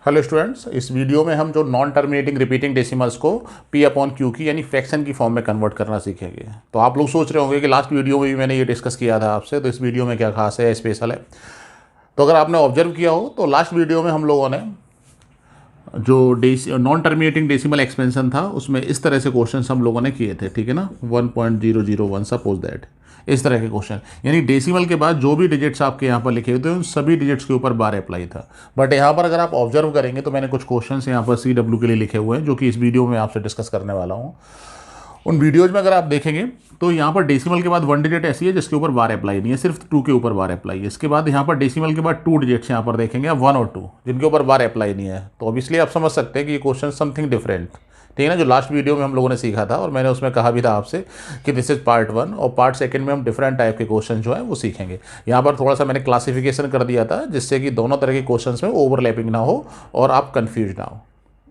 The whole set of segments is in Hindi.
हेलो स्टूडेंट्स, इस वीडियो में हम जो नॉन टर्मिनेटिंग रिपीटिंग डेसिमल्स को पी अपॉन क्यू की यानी फ्रैक्शन की फॉर्म में कन्वर्ट करना सीखेंगे। तो आप लोग सोच रहे होंगे कि लास्ट वीडियो में भी मैंने ये डिस्कस किया था आपसे, तो इस वीडियो में क्या खास है, स्पेशल है। तो अगर आपने ऑब्जर्व किया हो तो लास्ट वीडियो में हम लोगों ने जो नॉन टर्मिनेटिंग डेसिमल एक्सपेंशन था उसमें इस तरह से क्वेश्चन हम लोगों ने किए थे, ठीक है ना। 1.001 सपोज दैट, इस तरह के क्वेश्चन, यानी डेसिमल के बाद जो भी डिजिट्स आपके यहाँ पर लिखे हुए थे उन सभी डिजिट्स के ऊपर बार अप्लाई था। बट यहाँ पर अगर आप ऑब्जर्व करेंगे तो मैंने कुछ क्वेश्चंस यहाँ पर CW के लिए लिखे हुए हैं जो कि इस वीडियो में आपसे डिस्कस करने वाला हूँ। उन वीडियोज में अगर आप देखेंगे तो यहाँ पर डेसिमल के बाद 1 डिजिट ऐसी है जिसके ऊपर बार अप्लाई नहीं है, सिर्फ 2 के ऊपर बार अप्लाई है। इसके बाद यहाँ पर डेसिमल के बाद 2 डिजिट्स यहाँ पर देखेंगे, 1 और 2, जिनके ऊपर बार अप्लाई नहीं है। तो ऑब्वियसली आप समझ सकते हैं कि ये क्वेश्चन समथिंग डिफरेंट, ठीक है ना, जो लास्ट वीडियो में हम लोगों ने सीखा था। और मैंने उसमें कहा भी था आपसे कि दिस इज पार्ट 1 और पार्ट 2 में हम डिफरेंट टाइप के क्वेश्चन जो है वो सीखेंगे। यहाँ पर थोड़ा सा मैंने क्लासिफिकेशन कर दिया था जिससे कि दोनों तरह के क्वेश्चन में ओवरलैपिंग ना हो और आप कन्फ्यूज ना हो।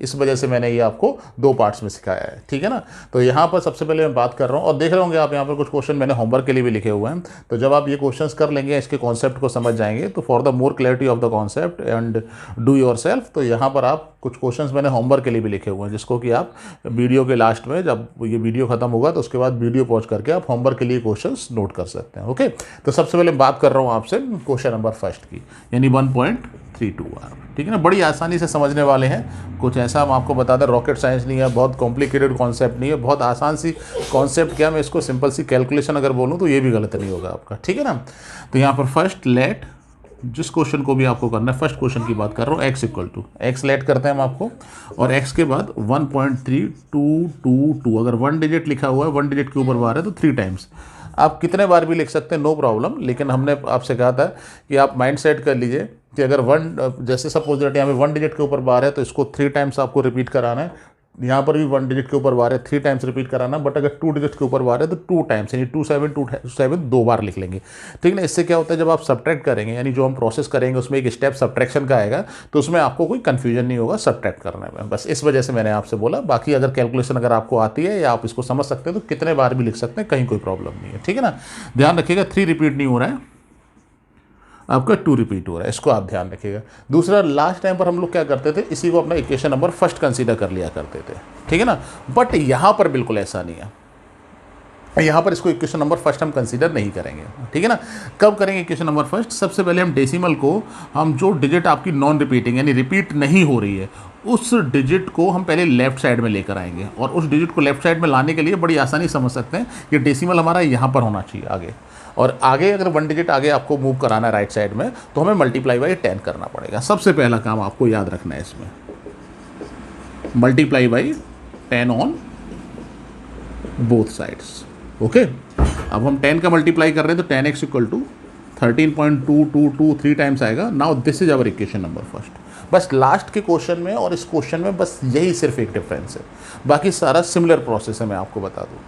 इस वजह से मैंने ये आपको 2 पार्ट्स में सिखाया है, ठीक है ना। तो यहाँ पर सबसे पहले मैं बात कर रहा हूँ और देख रहे होंगे आप यहाँ पर कुछ क्वेश्चन मैंने होमवर्क के लिए भी लिखे हुए हैं। तो जब आप ये क्वेश्चंस कर लेंगे, इसके कॉन्सेप्ट को समझ जाएंगे, तो for the more clarity of the concept and do your self, तो यहाँ पर आप कुछ क्वेश्चंस मैंने होमवर्क के लिए भी लिखे हुए हैं जिसको कि आप वीडियो के लास्ट में, जब ये वीडियो खत्म होगा तो उसके बाद वीडियो पॉज करके आप होमवर्क के लिए क्वेश्चंस नोट कर सकते हैं। ओके, तो सबसे पहले बात कर रहा हूँ आपसे क्वेश्चन नंबर फर्स्ट की, यानी 1.32R, ठीक है ना। बड़ी आसानी से समझने वाले हैं, कुछ ऐसा हम आपको बता दें, रॉकेट साइंस नहीं है, बहुत कॉम्प्लिकेटेड कॉन्सेप्ट नहीं है, बहुत आसान सी कॉन्सेप्ट। क्या मैं इसको सिंपल सी कैलकुलेशन अगर बोलूँ तो ये भी गलत नहीं होगा आपका, ठीक है ना। तो यहाँ पर फर्स्ट लेट, जिस क्वेश्चन को भी आपको करना है, फर्स्ट क्वेश्चन की बात कर रहा हूँ, x equal to x let करते हैं हम आपको, और x के बाद 1.3222, अगर 1 डिजिट लिखा हुआ है, 1 डिजिट के ऊपर बार है तो 3 टाइम्स। आप कितने बार भी लिख सकते हैं, नो प्रॉब्लम, लेकिन हमने आपसे कहा था कि आप माइंड सेट कर लीजिए कि अगर 1, जैसे सपोज दैट यहाँ पे 1 डिजिट के ऊपर बार है तो इसको 3 टाइम्स आपको रिपीट कराना है। यहाँ पर भी 1 डिजिट के ऊपर बार है, 3 टाइम्स रिपीट कराना, बट अगर 2 डिजिट के ऊपर बार है तो 2 टाइम्स, यानी 2 7 2 बार लिख लेंगे, ठीक है ना। इससे क्या होता है, जब आप सब्ट्रैक्ट करेंगे, यानी जो हम प्रोसेस करेंगे उसमें एक स्टेप सब्ट्रैक्शन का आएगा, तो उसमें आपको कोई कन्फ्यूजन नहीं होगा सब्ट्रैक्ट करने में। बस इस वजह से मैंने आपसे बोला। बाकी अगर कैलकुलेशन अगर आपको आती है या आप इसको समझ सकते हैं तो कितने बार भी लिख सकते हैं, कहीं कोई प्रॉब्लम नहीं है, ठीक है ना। ध्यान रखिएगा 3 रिपीट नहीं हो रहा है आपका, 2 रिपीट हो रहा है, इसको आप ध्यान रखिएगा। दूसरा, लास्ट टाइम पर हम लोग क्या करते थे, इसी को अपना इक्वेशन नंबर फर्स्ट कंसीडर कर लिया करते थे, ठीक है ना। बट यहाँ पर बिल्कुल ऐसा नहीं है, यहाँ पर इसको इक्वेशन नंबर फर्स्ट हम कंसीडर नहीं करेंगे, ठीक है ना। कब करेंगे इक्वेशन नंबर फर्स्ट, सबसे पहले हम डेसिमल को, हम जो डिजिट आपकी नॉन रिपीटिंग यानी रिपीट नहीं हो रही है उस डिजिट को हम पहले लेफ्ट साइड में लेकर आएंगे। और उस डिजिट को लेफ्ट साइड में लाने के लिए बड़ी आसानी समझ सकते हैं कि डेसिमल हमारा यहाँ पर होना चाहिए आगे, और आगे अगर 1 डिजिट आगे आपको मूव कराना है राइट साइड में तो हमें मल्टीप्लाई बाई 10 करना पड़ेगा। सबसे पहला काम आपको याद रखना है इसमें, multiply by 10 on both sides. Okay, अब हम 10 का मल्टीप्लाई कर रहे हैं तो 10x इक्वल टू 13.222 3 टाइम्स आएगा। Now this is our equation number first. बस लास्ट के क्वेश्चन में और इस क्वेश्चन में बस यही सिर्फ एक डिफरेंस है, बाकी सारा सिमिलर प्रोसेस है, मैं आपको बता दूं,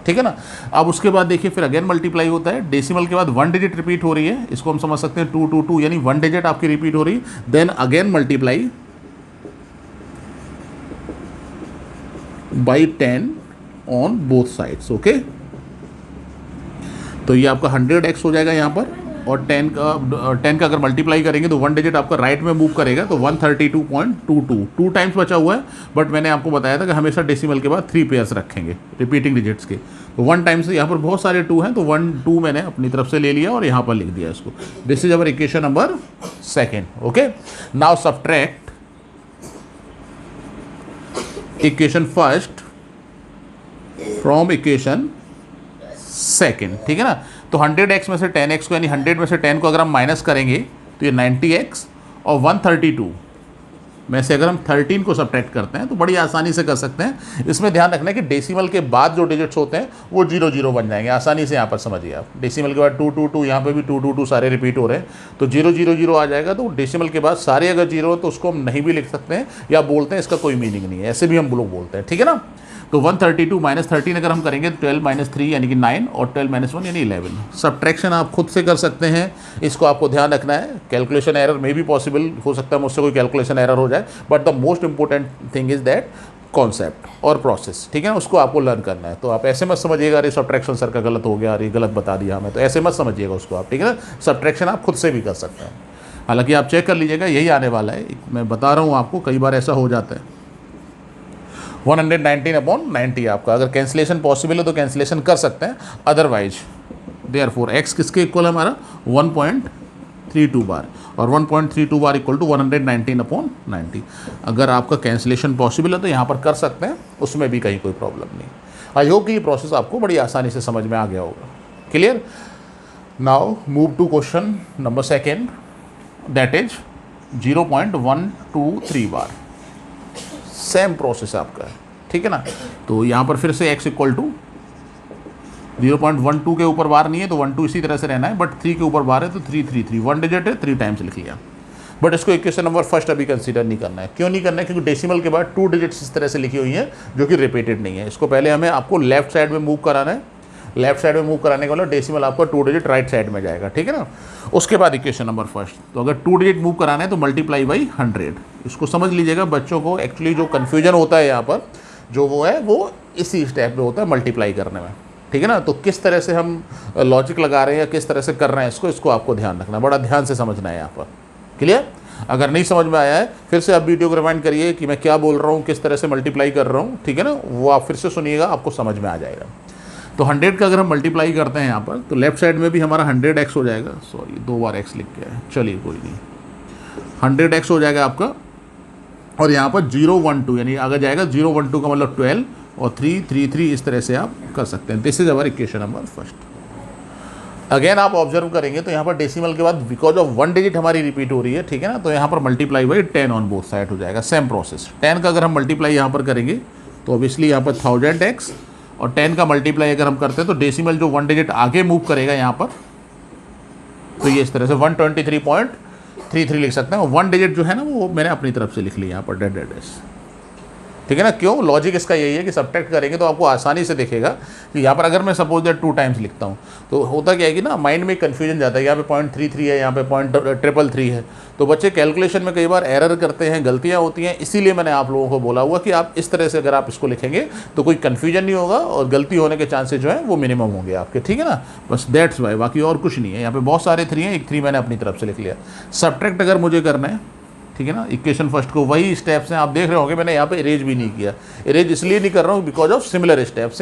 ठीक है ना। अब उसके बाद देखिए फिर अगेन मल्टीप्लाई होता है, डेसिमल के बाद 1 डिजिट रिपीट हो रही है, इसको हम समझ सकते हैं 222, यानी 1 डिजिट आपकी रिपीट हो रही, then again multiply by 10 on both sides. Okay, तो ये आपका 100x हो जाएगा यहाँ पर, और 10 का अगर मल्टीप्लाई करेंगे तो 1 डिजिट आपका राइट में मूव करेगा तो 132.22, 2 टाइम्स बचा हुआ है। बट मैंने आपको बताया था कि हमेशा डेसिमल के बाद 3 पेयर्स रखेंगे रिपीटिंग डिजिट्स के, तो 1 टाइम्स, यहाँ पर बहुत सारे 2 हैं तो 1 2 मैंने अपनी तरफ से ले लिया और यहाँ पर लिख दिया इसको। This is our equation number second. Okay, now subtract equation first from equation second, ठीक है ना। तो 100x में से 10x को, यानी 100 में से 10 को अगर हम माइनस करेंगे तो ये 90x, और 132 में से अगर हम 13 को सब्ट्रैक्ट करते हैं तो बड़ी आसानी से कर सकते हैं। इसमें ध्यान रखना है कि डेसिमल के बाद जो डिजिट्स होते हैं वो 0 0 बन जाएंगे, आसानी से यहाँ पर समझिए आप। डेसिमल के बाद 222, यहाँ पे भी 222 सारे रिपीट हो रहे हैं तो 0 0 0 आ जाएगा। तो डेसिमल के बाद सारे अगर 0 हो तो उसको हम नहीं भी लिख सकते हैं या बोलते हैं इसका कोई मीनिंग नहीं है, ऐसे भी हम लोग बोलते हैं, ठीक है ना। तो 132 माइनस 13 अगर हम करेंगे तो 12 माइनस 3 यानी कि 9, और 12 माइनस 1 यानी 11। सब्ट्रैक्शन आप खुद से कर सकते हैं, इसको आपको ध्यान रखना है। कैलकुलेशन एरर में भी पॉसिबल हो सकता है, मुझसे कोई कैलकुलेशन एरर हो जाए, but the most important thing is that concept और प्रोसेस, ठीक है ना, उसको आपको लर्न करना है। तो आप ऐसे मत समझिएगा अरे सब्ट्रैक्शन सर का गलत हो गया, अरे गलत बता दिया हमें, तो ऐसे मत समझिएगा उसको आप, ठीक है ना। सब्ट्रैक्शन आप खुद से भी कर सकते हैं। हालांकि आप चेक कर लीजिएगा, यही आने वाला है, मैं बता रहा हूँ आपको, कई बार ऐसा हो जाता है। 119/90 आपका, अगर कैंसिलेशन पॉसिबल है तो कैंसिलेशन कर सकते हैं, अदरवाइज देयरफॉर एक्स किसके इक्वल है हमारा 1.32 बार, और 1.32 बार इक्वल टू 119/90। अगर आपका कैंसिलेशन पॉसिबल है तो यहाँ पर कर सकते हैं, उसमें भी कहीं कोई प्रॉब्लम नहीं। आई होप कि ये प्रोसेस आपको बड़ी आसानी से समझ में आ गया होगा। Clear? Now move to question number second, that is 0.123 bar. Same process आपका है, ठीक है ना। तो यहाँ पर फिर से x इक्वल टू 0.12 के ऊपर बार नहीं है तो 12 इसी तरह से रहना है, बट 3 के ऊपर बार है तो 333, 1 डिजिट है, 3 टाइम्स लिख लिया। बट इसको इक्वेशन नंबर फर्स्ट अभी कंसीडर नहीं करना है। क्यों नहीं करना है? क्योंकि डेसिमल के बाद 2 डिजिट्स इस तरह से लिखी हुई हैं जो कि रिपीटेड नहीं है। इसको पहले हमें आपको लेफ्ट साइड में मूव कराना है। लेफ्ट साइड में मूव कराने के बाद डेसिमल आपका 2 डिजिट राइट साइड में जाएगा, ठीक है ना। उसके बाद इक्वेशन नंबर फर्स्ट, तो अगर 2 डिजिट मूव कराना है तो मल्टीप्लाई बाई 100। इसको समझ लीजिएगा, बच्चों को एक्चुअली जो कन्फ्यूजन होता है यहाँ पर जो वो है वो इसी स्टेप में होता है, मल्टीप्लाई करने में, ठीक है ना। तो किस तरह से हम लॉजिक लगा रहे हैं या किस तरह से कर रहे हैं इसको आपको ध्यान रखना, बड़ा ध्यान से समझना है यहाँ पर। क्लियर? अगर नहीं समझ में आया है फिर से आप वीडियो को रिवाइंड करिए कि मैं क्या बोल रहा हूँ, किस तरह से मल्टीप्लाई कर रहा हूँ, ठीक है ना, वो आप फिर से सुनिएगा, आपको समझ में आ जाएगा। तो 100 का अगर हम मल्टीप्लाई करते हैं यहाँ पर तो लेफ्ट साइड में भी हमारा 100x हो जाएगा, सॉरी 2 बार x लिख के है, चलिए कोई नहीं, 100x हो जाएगा आपका। और यहाँ पर 012 यानी अगर जाएगा 012 का मतलब 12 और 333, इस तरह से आप कर सकते हैं। This is our equation number first. Again आप ऑब्जर्व करेंगे तो यहाँ पर डेसिमल के बाद बिकॉज ऑफ 1 डिजिट हमारी रिपीट हो रही है, ठीक है ना, तो यहाँ पर multiply by 10 on both side हो जाएगा। सेम प्रोसेस, 10 का अगर हम मल्टीप्लाई यहाँ पर करेंगे तो ऑब्वियसली यहाँ पर 1000x, और 10 का मल्टीप्लाई अगर हम करते हैं तो डेसिमल जो 1 डिजिट आगे मूव करेगा यहाँ पर, तो ये इस तरह से 123.33 लिख सकते हैं। 1 डिजिट जो है ना वो मैंने अपनी तरफ से लिख लिया यहाँ पर डेस, ठीक है ना। क्यों? लॉजिक इसका यही है कि सब्ट्रैक्ट करेंगे तो आपको आसानी से दिखेगा कि यहाँ पर अगर मैं सपोज दैट 2 टाइम्स लिखता हूँ तो होता क्या है कि ना माइंड में कन्फ्यूजन जाता है, यहाँ पे 0.33 है, यहाँ पे 0.333 है, तो बच्चे कैलकुलेशन में कई बार एरर करते हैं, गलतियाँ होती हैं। इसीलिए मैंने आप लोगों को बोला हुआ कि आप इस तरह से अगर आप इसको लिखेंगे तो कोई कन्फ्यूजन नहीं होगा और गलती होने के चांसेस जो है वो मिनिमम होंगे आपके, ठीक है ना। बस दैट्स वाई, बाकी और कुछ नहीं है। यहाँ पे बहुत सारे 3 हैं, एक 3 मैंने अपनी तरफ से लिख लिया। सब्ट्रैक्ट अगर मुझे करना है, ठीक है ना, इक्वेशन फर्स्ट को वही स्टेप्स हैं, आप देख रहे होंगे मैंने यहाँ पे इरेज भी नहीं किया। इरेज इसलिए नहीं कर रहा हूँ बिकॉज ऑफ सिमिलर स्टेप्स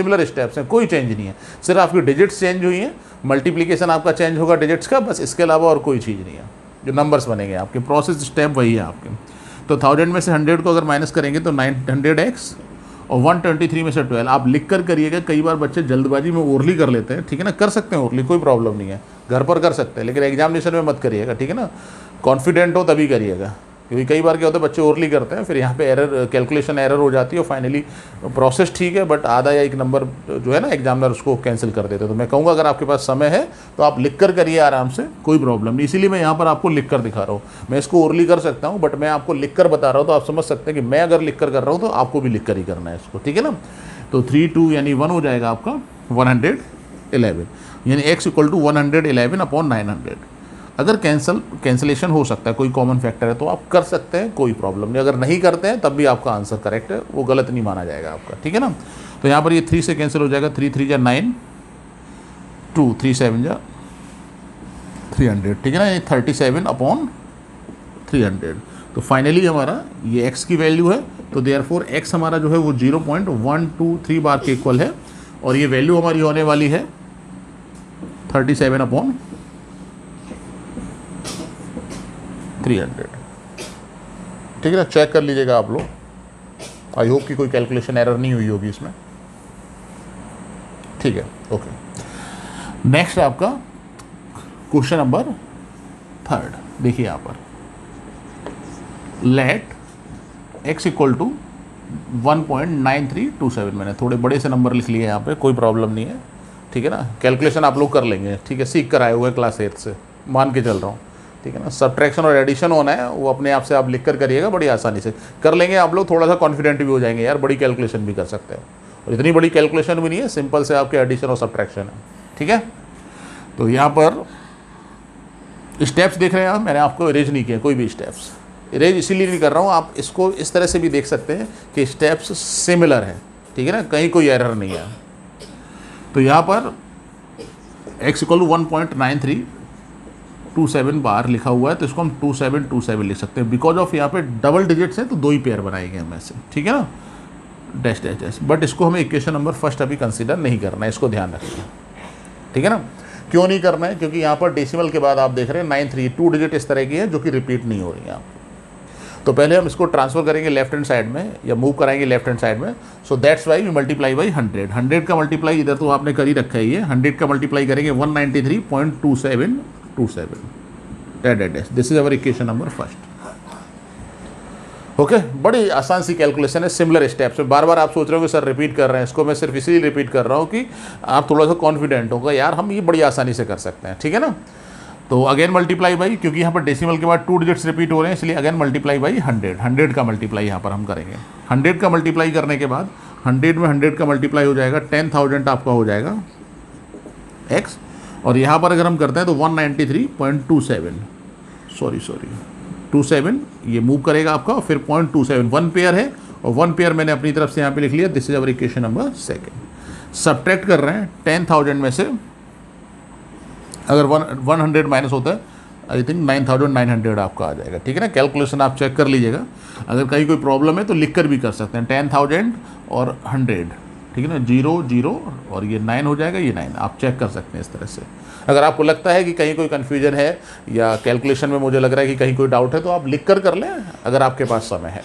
हैं, कोई चेंज नहीं है, सिर्फ आपकी डिजिट्स चेंज हुई हैं, मल्टीप्लिकेशन आपका चेंज होगा डिजिट्स का, बस इसके अलावा और कोई चीज़ नहीं है। जो नंबर्स बनेंगे आपके, प्रोसेस स्टेप वही है आपके। तो 1000 में से 100 को अगर माइनस करेंगे तो 900x, और 123 में से 12 आप लिख कर करिएगा। कई बार बच्चे जल्दबाजी में ओरली कर लेते हैं, ठीक है ना, कर सकते हैं ओरली, कोई प्रॉब्लम नहीं है, घर पर कर सकते हैं, लेकिन एग्जामिनेशन में मत करिएगा, ठीक है ना। कॉन्फिडेंट हो तभी करिएगा, क्योंकि कई बार क्या होता है बच्चे ओरली करते हैं, फिर यहाँ पे एरर, कैलकुलेशन एरर हो जाती है, और फाइनली प्रोसेस ठीक है बट आधा या एक नंबर जो है ना एग्जामिनर उसको कैंसिल कर देते हैं। तो मैं कहूँगा अगर आपके पास समय है तो आप लिख कर करिए आराम से, कोई प्रॉब्लम नहीं। इसीलिए मैं यहाँ पर आपको लिख कर दिखा रहा हूँ। मैं इसको ओरली कर सकता हूँ बट मैं आपको लिख कर बता रहा हूँ, तो आप समझ सकते हैं कि मैं अगर लिख कर रहा हूँ तो आपको भी लिख कर ही करना है इसको, ठीक है ना। तो 3 यानी 1 हो जाएगा आपका 111, यानी x इक्वल टू 111/900। अगर कैंसिलेशन हो सकता है, कोई कॉमन फैक्टर है तो आप कर सकते हैं, कोई प्रॉब्लम नहीं। अगर नहीं करते हैं तब भी आपका आंसर करेक्ट है, वो गलत नहीं माना जाएगा आपका, ठीक है ना। तो यहाँ पर ये 3 से कैंसिल हो जाएगा, 3 3 जा 9, 2 3 7 जा 300, ठीक है ना, ये 37/300। तो फाइनली हमारा ये x की वैल्यू है, तो देयरफॉर x हमारा जो है वो 0.123 बार के इक्वल है, और ये वैल्यू हमारी होने वाली है 37/300, ठीक है ना। चेक कर लीजिएगा आप लोग, आई होप कि कोई कैलकुलेशन एरर नहीं हुई होगी इसमें, ठीक है। ओके, नेक्स्ट आपका क्वेश्चन नंबर 3, देखिए यहाँ पर, लेट x इक्वल टू 1.9327, मैंने थोड़े बड़े से नंबर लिख लिए यहाँ पे, कोई प्रॉब्लम नहीं है, ठीक है ना। कैलकुलेशन आप लोग कर लेंगे, ठीक है, सीख कर आए हुए क्लास 8 से, मान के चल रहा हूँ, ठीक है ना। सब्ट्रैक्शन और एडिशन होना है वो अपने आप से आप लिख कर करिएगा, बड़ी आसानी से कर लेंगे आप लोग, थोड़ा सा कॉन्फिडेंट भी हो जाएंगे, यार बड़ी कैलकुलेशन भी कर सकते हैं, और इतनी बड़ी कैलकुलेशन भी नहीं है, सिंपल से आपके एडिशन और सब्ट्रैक्शन है, ठीक है। तो यहाँ पर स्टेप्स देख रहे हैं आप, मैंने आपको इरेज नहीं किया कोई भी स्टेप्स, इरेज इसीलिए नहीं कर रहा हूँ, आप इसको इस तरह से भी देख सकते हैं कि स्टेप्स सिमिलर है, ठीक है ना, कहीं कोई एरर नहीं है। तो यहाँ पर x इक्वल टू 1.93 27 बार लिखा हुआ है तो इसको हम 2727 लिख सकते हैं। बिकॉज ऑफ यहाँ पे डबल डिजिट्स हैं तो दो ही पेयर बनाएंगे हम ऐसे, ठीक है ना, डैश डैश डैश। बट इसको हमें इक्वेशन नंबर फर्स्ट अभी कंसीडर नहीं करना है, इसको ध्यान रखिए, ठीक है ना। क्यों नहीं करना है? क्योंकि यहाँ पर डेसिमल के बाद आप देख रहे हैं 93 2 डिजिट इस तरह की है जो कि रिपीट नहीं हो रही है आपको। तो पहले हम इसको ट्रांसफर करेंगे लेफ्ट हैंड साइड में या मूव कराएंगे लेफ्ट हैंड साइड में। So that's why we multiply by 100। 100 का मल्टीप्लाई इधर तो आपने कर ही रखा है, ये 100 का मल्टीप्लाई करेंगे 193.2727। This is our equation number first. Okay, बड़ी आसान सी कैलकुलेशन है, सिमिलर स्टेप्स में। बार बार आप सोच रहे हो कि सर रिपीट कर रहे हैं, इसको मैं सिर्फ इसीलिए रिपीट कर रहा हूँ कि आप थोड़ा सा कॉन्फिडेंट होगा, यार हम ये बड़ी आसानी से कर सकते हैं, ठीक है ना। तो अगेन मल्टीप्लाई बाई, क्योंकि यहाँ पर डेसिमल के बाद 2 डिजिट्स रिपीट हो रहे हैं, इसलिए अगेन मल्टीप्लाई बाई 100। 100 का मल्टीप्लाई यहाँ पर हम करेंगे। 100 का मल्टीप्लाई करने के बाद 100 में 100 का मल्टीप्लाई हो जाएगा 10,000 आपका हो जाएगा x, और यहाँ पर अगर हम करते हैं तो 193.27 ये मूव करेगा आपका, और फिर 0.27 1 पेयर है, और 1 पेयर मैंने अपनी तरफ से यहाँ पे लिख लिया। This is our equation number second. Subtract कर रहे हैं 10,000 में से, अगर 100 माइनस होता है आई थिंक 9,900 आपका आ जाएगा, ठीक है ना। कैलकुलेशन आप चेक कर लीजिएगा, अगर कहीं कोई प्रॉब्लम है तो लिख कर भी कर सकते हैं। 10,000 और 100, ठीक है ना, 0 0 और ये 9 हो जाएगा, ये 9 आप चेक कर सकते हैं इस तरह से। अगर आपको लगता है कि कहीं कोई कन्फ्यूजन है या कैलकुलेशन में मुझे लग रहा है कि कहीं कोई डाउट है तो आप लिख कर लें अगर आपके पास समय है,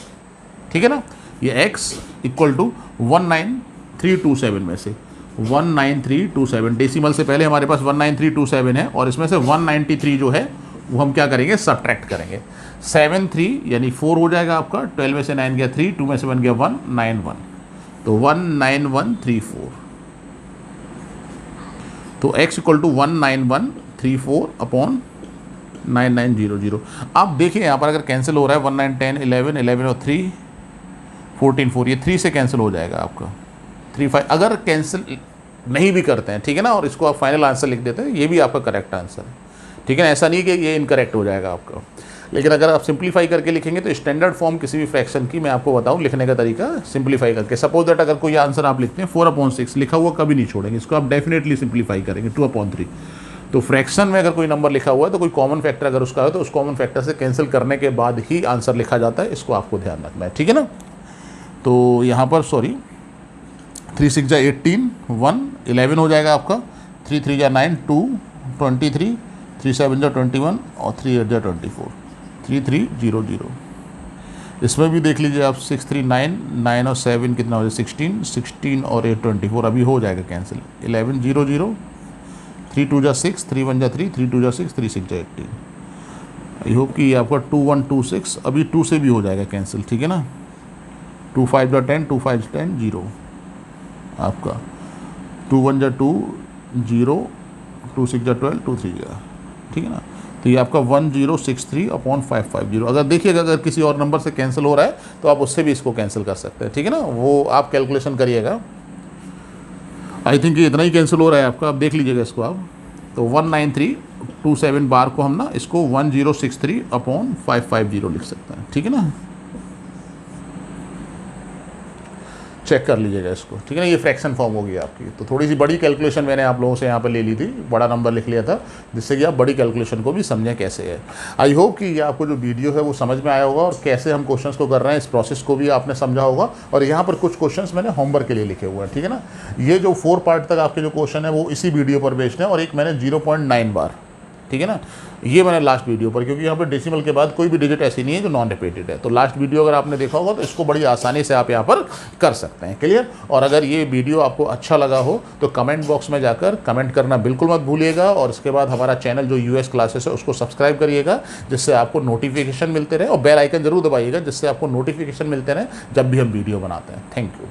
ठीक है ना। ये x इक्वल टू 19327 में से 19327, डेसिमल से पहले हमारे पास 19327 है, और इसमें से 193 जो है वो हम क्या करेंगे, सब्ट्रैक्ट करेंगे। 73 यानी 4 हो जाएगा आपका, 12 में से 9 गया 3, 2 में से 1 गया 1, 91, तो 19134। तो x इक्वल टू 19134 अपॉन 9900। आप देखिए यहाँ पर अगर कैंसिल हो रहा है 1 9 10 11 11 और 3 14 4, ये 3 से कैंसिल हो जाएगा आपका 3 5। अगर कैंसिल नहीं भी करते हैं, ठीक है ना, और इसको आप फाइनल आंसर लिख देते हैं, ये भी आपका करेक्ट आंसर है, ठीक है ना। ऐसा नहीं कि ये इनकरेक्ट हो जाएगा आपका, लेकिन अगर आप सिंप्लीफाई करके लिखेंगे तो स्टैंडर्ड फॉर्म किसी भी फ्रैक्शन की मैं आपको बताऊं लिखने का तरीका, सिंप्लीफाई करके। सपोज दैट अगर कोई आंसर आप लिखते हैं 4/6 लिखा हुआ कभी नहीं छोड़ेंगे, इसको आप डेफिनेटली सिंप्लीफाई करेंगे 2/3। तो फ्रैक्शन में अगर कोई नंबर लिखा हुआ है तो कोई कॉमन फैक्टर अगर उसका है तो उस कॉमन फैक्टर से कैंसिल करने के बाद ही आंसर लिखा जाता है, इसको आपको ध्यान रखना है, ठीक है ना। तो यहाँ पर 3 6 जा 18 1 11 हो जाएगा आपका, 3 3 जा 9 2 23, 3 7 जा 21 और 3 8 जा 24, 3300। इसमें भी देख लीजिए आप 6 3 9 9 और 7 कितना हो जाए 16 16 और 8 24, अभी हो जाएगा कैंसिल। 11 0 0, 3 2 जा 6, 3 1 जा 3, 3 2 जा 6, 3 6 जा 18। आई होप कि आपका 2 1 2 6 अभी 2 से भी हो जाएगा कैंसिल, ठीक है ना। 2 5 जा 10, 2 5 10 0 आपका, 2 1 जा 2 0, 2 6 जा 12, 2 3 जा, ठीक है ना। तो ये आपका 1063/550। अगर देखिएगा अगर किसी और नंबर से कैंसिल हो रहा है तो आप उससे भी इसको कैंसिल कर सकते हैं, ठीक है ना। वो आप कैलकुलेशन करिएगा, आई थिंक ये इतना ही कैंसिल हो रहा है आपका, आप देख लीजिएगा इसको आप। तो 19327 बार को हम ना इसको 1063/550 लिख सकते हैं, ठीक है ना। चेक कर लीजिएगा इसको, ठीक है ना। ये फ्रैक्शन फॉर्म होगी आपकी। तो थोड़ी सी बड़ी कैलकुलेशन मैंने आप लोगों से यहाँ पर ले ली थी, बड़ा नंबर लिख लिया था, जिससे कि आप बड़ी कैलकुलेशन को भी समझें कैसे है। आई होप कि ये आपको जो वीडियो है वो समझ में आया होगा, और कैसे हम क्वेश्चंस को कर रहे हैं इस प्रोसेस को भी आपने समझा होगा। और यहाँ पर कुछ क्वेश्चंस मैंने होमवर्क के लिए लिखे हुए हैं, ठीक है ना। ये जो 4 पार्ट तक आपके जो क्वेश्चन है वो इसी वीडियो पर बेस्ड है, और एक मैंने 0.9 बार, ठीक है ना, ये मैंने लास्ट वीडियो पर, क्योंकि यहाँ पर डेसिमल के बाद कोई भी डिजिट ऐसी नहीं है जो नॉन रिपीटेड है। तो लास्ट वीडियो अगर आपने देखा होगा तो इसको बड़ी आसानी से आप यहाँ पर कर सकते हैं, क्लियर। और अगर ये वीडियो आपको अच्छा लगा हो तो कमेंट बॉक्स में जाकर कमेंट करना बिल्कुल मत भूलिएगा, और इसके बाद हमारा चैनल जो US क्लासेस है उसको सब्सक्राइब करिएगा, जिससे आपको नोटिफिकेशन मिलते रहे, और बेल आइकन जरूर दबाइएगा जिससे आपको नोटिफिकेशन मिलते रहे जब भी हम वीडियो बनाते हैं। Thank you.